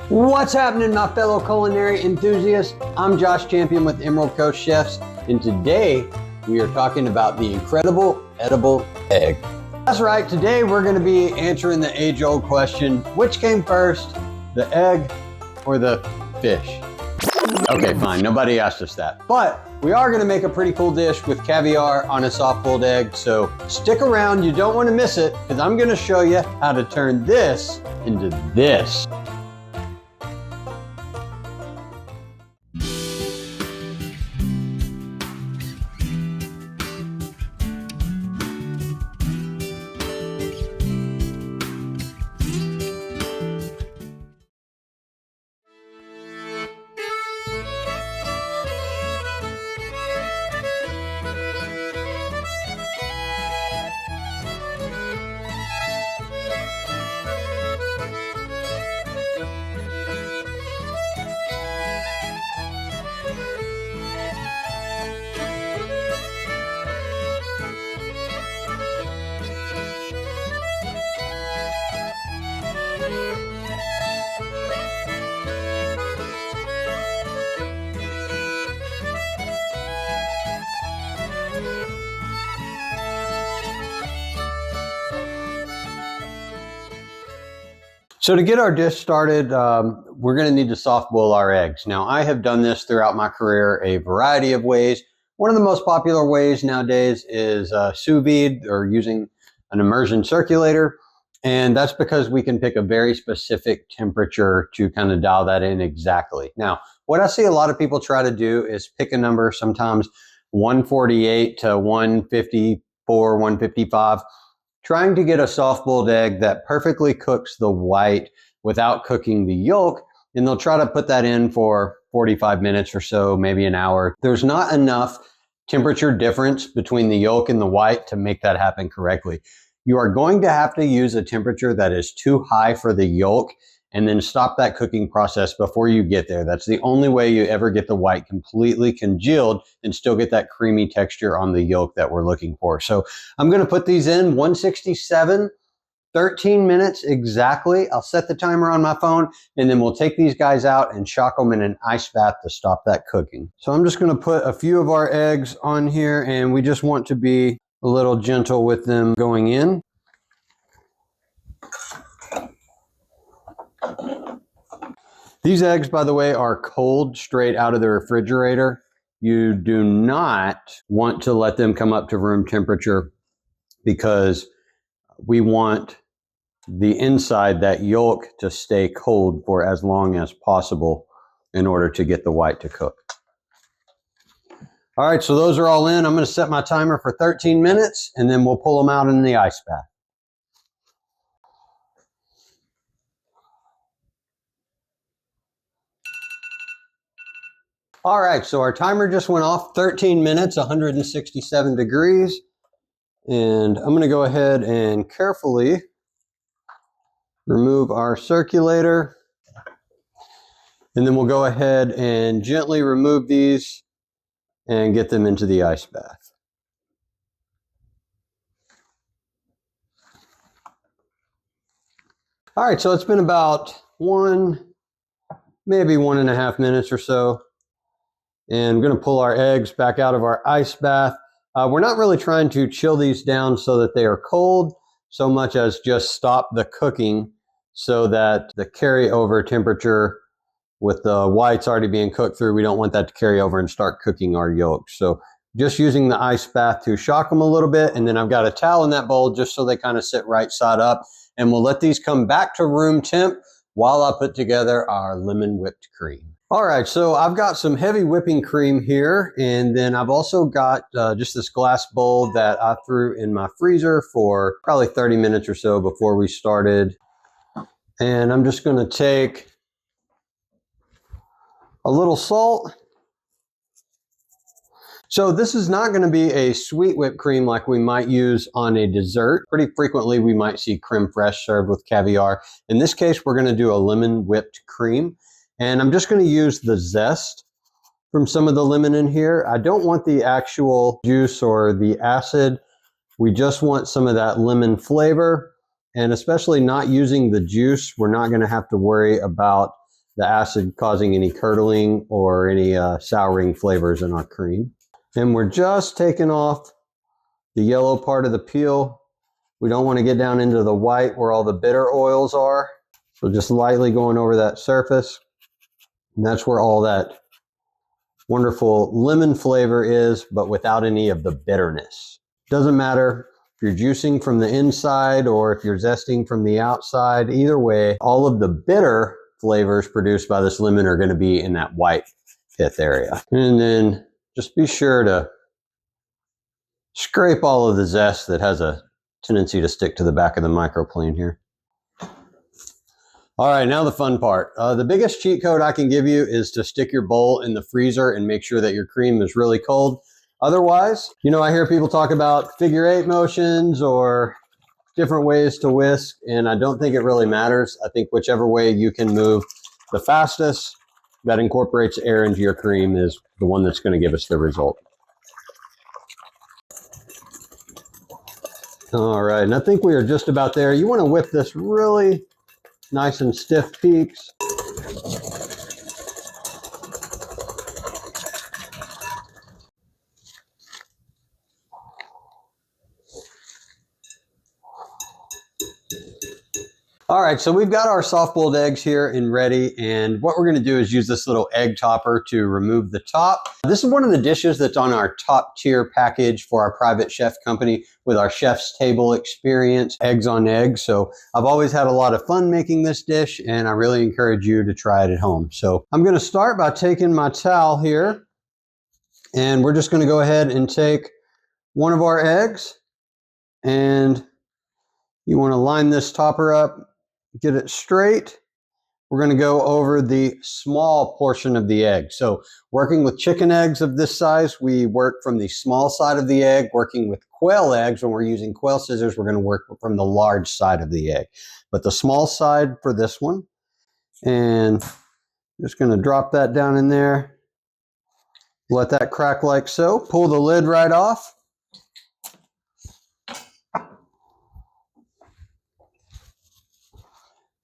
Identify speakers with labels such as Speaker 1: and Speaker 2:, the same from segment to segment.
Speaker 1: What's happening, my fellow culinary enthusiasts? I'm Josh Champion with Emerald Coast Chefs, and today we are talking about the incredible edible egg. That's right, today we're going to be answering the age-old question, which came first, the egg or the fish? Okay, fine, nobody asked us that, but we are going to make a pretty cool dish with caviar on a soft-boiled egg, so stick around, you don't want to miss it, because I'm going to show you how to turn this into this. So to get our dish started, we're going to need to soft boil our eggs. Now, I have done this throughout my career a variety of ways. One of the most popular ways nowadays is sous vide, or using an immersion circulator. And that's because we can pick a very specific temperature to kind of dial that in exactly. Now, what I see a lot of people try to do is pick a number, sometimes 148 to 154, 155. Trying to get a soft-boiled egg that perfectly cooks the white without cooking the yolk, and they'll try to put that in for 45 minutes or so, maybe an hour. There's not enough temperature difference between the yolk and the white to make that happen correctly. You are going to have to use a temperature that is too high for the yolk and then stop that cooking process before you get there. That's the only way you ever get the white completely congealed and still get that creamy texture on the yolk that we're looking for. So I'm going to put these in 167, 13 minutes exactly. I'll set the timer on my phone, and then we'll take these guys out and shock them in an ice bath to stop that cooking. So I'm just going to put a few of our eggs on here, and we just want to be a little gentle with them going in. These eggs, by the way, are cold straight out of the refrigerator. You do not want to let them come up to room temperature because we want the inside, that yolk, to stay cold for as long as possible in order to get the white to cook. All right, so those are all in. I'm going to set my timer for 13 minutes, and then we'll pull them out in the ice bath. All right, so our timer just went off, 13 minutes, 167 degrees. And I'm gonna go ahead and carefully remove our circulator. And then we'll go ahead and gently remove these and get them into the ice bath. All right, so it's been about maybe 1.5 minutes or so. And we're going to pull our eggs back out of our ice bath. We're not really trying to chill these down so that they are cold, so much as just stop the cooking so that the carryover temperature with the whites already being cooked through, we don't want that to carry over and start cooking our yolks. So just using the ice bath to shock them a little bit. And then I've got a towel in that bowl just so they kind of sit right side up. And we'll let these come back to room temp while I put together our lemon whipped cream. All right, so I've got some heavy whipping cream here, and then I've also got just this glass bowl that I threw in my freezer for probably 30 minutes or so before we started. And I'm just going to take a little salt. So this is not going to be a sweet whipped cream like we might use on a dessert. Pretty frequently we might see creme fraiche served with caviar. In this case, we're going to do a lemon whipped cream. And I'm just going to use the zest from some of the lemon in here. I don't want the actual juice or the acid. We just want some of that lemon flavor. And especially not using the juice, we're not going to have to worry about the acid causing any curdling or any souring flavors in our cream. And we're just taking off the yellow part of the peel. We don't want to get down into the white where all the bitter oils are. So just lightly going over that surface. And that's where all that wonderful lemon flavor is, but without any of the bitterness. Doesn't matter if you're juicing from the inside or if you're zesting from the outside. Either way, all of the bitter flavors produced by this lemon are going to be in that white pith area. And then just be sure to scrape all of the zest that has a tendency to stick to the back of the microplane here. All right, now the fun part. The biggest cheat code I can give you is to stick your bowl in the freezer and make sure that your cream is really cold. Otherwise, you know, I hear people talk about figure-8 motions or different ways to whisk, and I don't think it really matters. I think whichever way you can move the fastest that incorporates air into your cream is the one that's going to give us the result. All right, and I think we are just about there. You want to whip this really nice and stiff peaks. All right, so we've got our soft boiled eggs here and ready, and what we're going to do is use this little egg topper to remove the top. This is one of the dishes that's on our top tier package for our private chef company with our chef's table experience, eggs on eggs. So I've always had a lot of fun making this dish, and I really encourage you to try it at home. So I'm going to start by taking my towel here, and we're just going to go ahead and take one of our eggs, and you want to line this topper up, get it straight. We're going to go over the small portion of the egg. So working with chicken eggs of this size, we work from the small side of the egg. Working with quail eggs, when we're using quail scissors, we're going to work from the large side of the egg. But the small side for this one. And just going to drop that down in there. Let that crack like so. Pull the lid right off.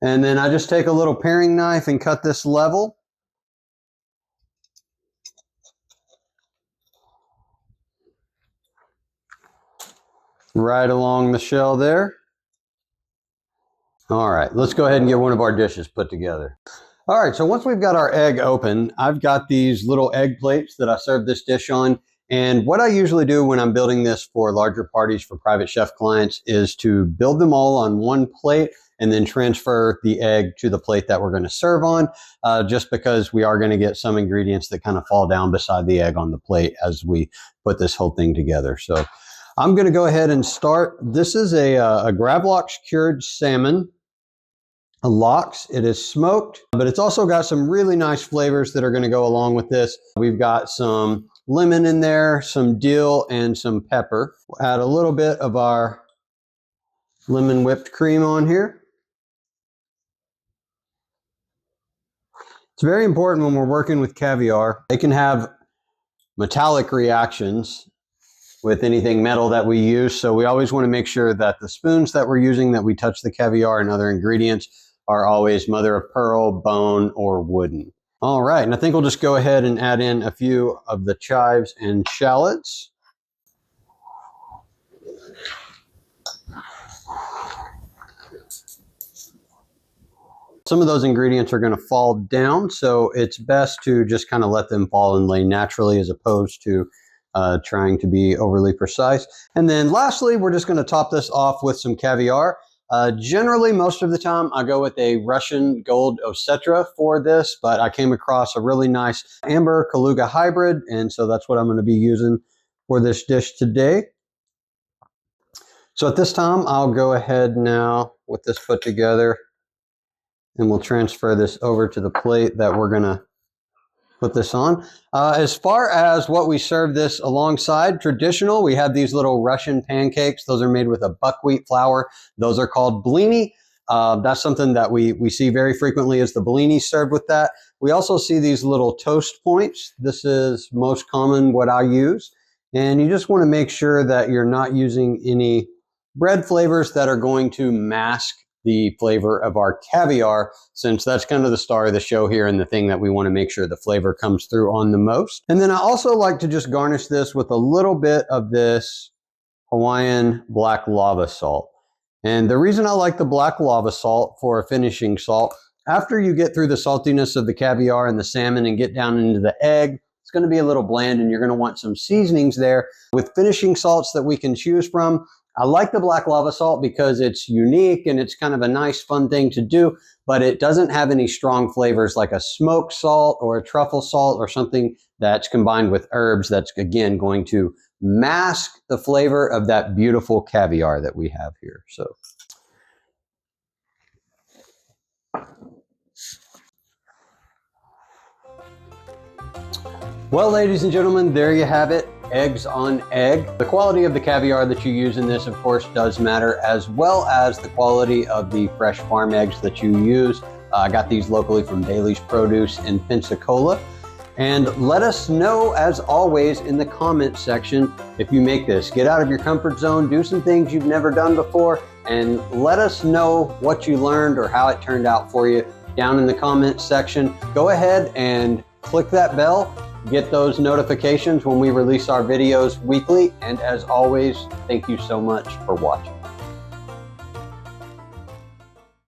Speaker 1: And then I just take a little paring knife and cut this level. Right along the shell there. All right, let's go ahead and get one of our dishes put together. All right, so once we've got our egg open, I've got these little egg plates that I serve this dish on. And what I usually do when I'm building this for larger parties for private chef clients is to build them all on one plate and then transfer the egg to the plate that we're going to serve on, just because we are going to get some ingredients that kind of fall down beside the egg on the plate as we put this whole thing together. So I'm going to go ahead and start. This is a Gravlox cured salmon. A lox. It is smoked, but it's also got some really nice flavors that are going to go along with this. We've got some lemon in there, some dill, and some pepper. We'll add a little bit of our lemon whipped cream on here. It's very important when we're working with caviar. It can have metallic reactions with anything metal that we use, so we always want to make sure that the spoons that we're using, that we touch the caviar and other ingredients, are always mother of pearl, bone, or wooden. All right, and I think we'll just go ahead and add in a few of the chives and shallots. Some of those ingredients are going to fall down, so it's best to just kind of let them fall and lay naturally as opposed to trying to be overly precise. And then lastly, we're just going to top this off with some caviar. Generally, most of the time, I go with a Russian Gold Osetra for this, but I came across a really nice Amber Kaluga hybrid, and so that's what I'm going to be using for this dish today. So at this time, I'll go ahead now with this put together, and we'll transfer this over to the plate that we're going to put this on. As far as what we serve this alongside, traditional, we have these little Russian pancakes. Those are made with a buckwheat flour. Those are called blini. That's something that we see very frequently, is the blini served with that. We also see these little toast points. This is most common what I use. And you just want to make sure that you're not using any bread flavors that are going to mask the flavor of our caviar, since that's kind of the star of the show here and the thing that we want to make sure the flavor comes through on the most. And then I also like to just garnish this with a little bit of this Hawaiian black lava salt. And the reason I like the black lava salt for a finishing salt, after you get through the saltiness of the caviar and the salmon and get down into the egg, it's going to be a little bland and you're going to want some seasonings there. With finishing salts that we can choose from, I like the black lava salt because it's unique and it's kind of a nice, fun thing to do, but it doesn't have any strong flavors like a smoked salt or a truffle salt or something that's combined with herbs that's, again, going to mask the flavor of that beautiful caviar that we have here. So. Well, ladies and gentlemen, there you have it. Eggs on egg. The quality of the caviar that you use in this, of course, does matter, as well as the quality of the fresh farm eggs that you use. I got these locally from Bailey's Produce in Pensacola. And let us know, as always, in the comment section if you make this. Get out of your comfort zone, do some things you've never done before, and let us know what you learned or how it turned out for you down in the comment section. Go ahead and click that bell. Get those notifications when we release our videos weekly. And as always, thank you so much for watching.